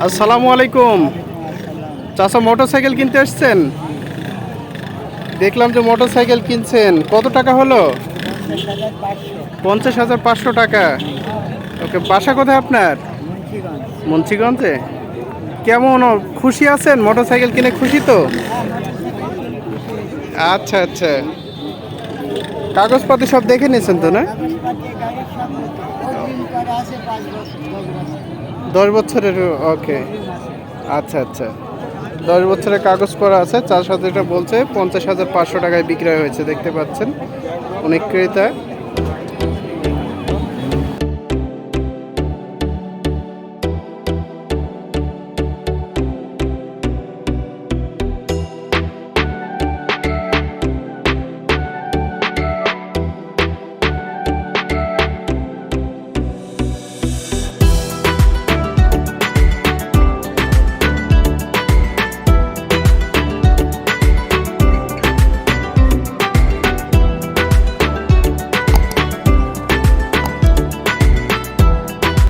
আসসালামু আলাইকুম। চাচা মোটরসাইকেল কিনতে আসছেন? দেখলাম যে মোটরসাইকেল কিনছেন, কত টাকা হলো? 50,500 টাকা। ওকে, বাসা কোথায় আপনার? মুন্সিগঞ্জে। কেমন খুশি আছেন? মোটরসাইকেল কিনে খুশি তো? আচ্ছা আচ্ছা, কাগজপাতি সব দেখে নিয়েছেন তো না? 10 বছরের। ওকে, আচ্ছা আচ্ছা, 10 বছরের কাগজ করা আছে। চার সাথে এটা বলছে 50,500 টাকায় বিক্রয় হয়েছে, দেখতে পাচ্ছেন অনেক ক্রেতা।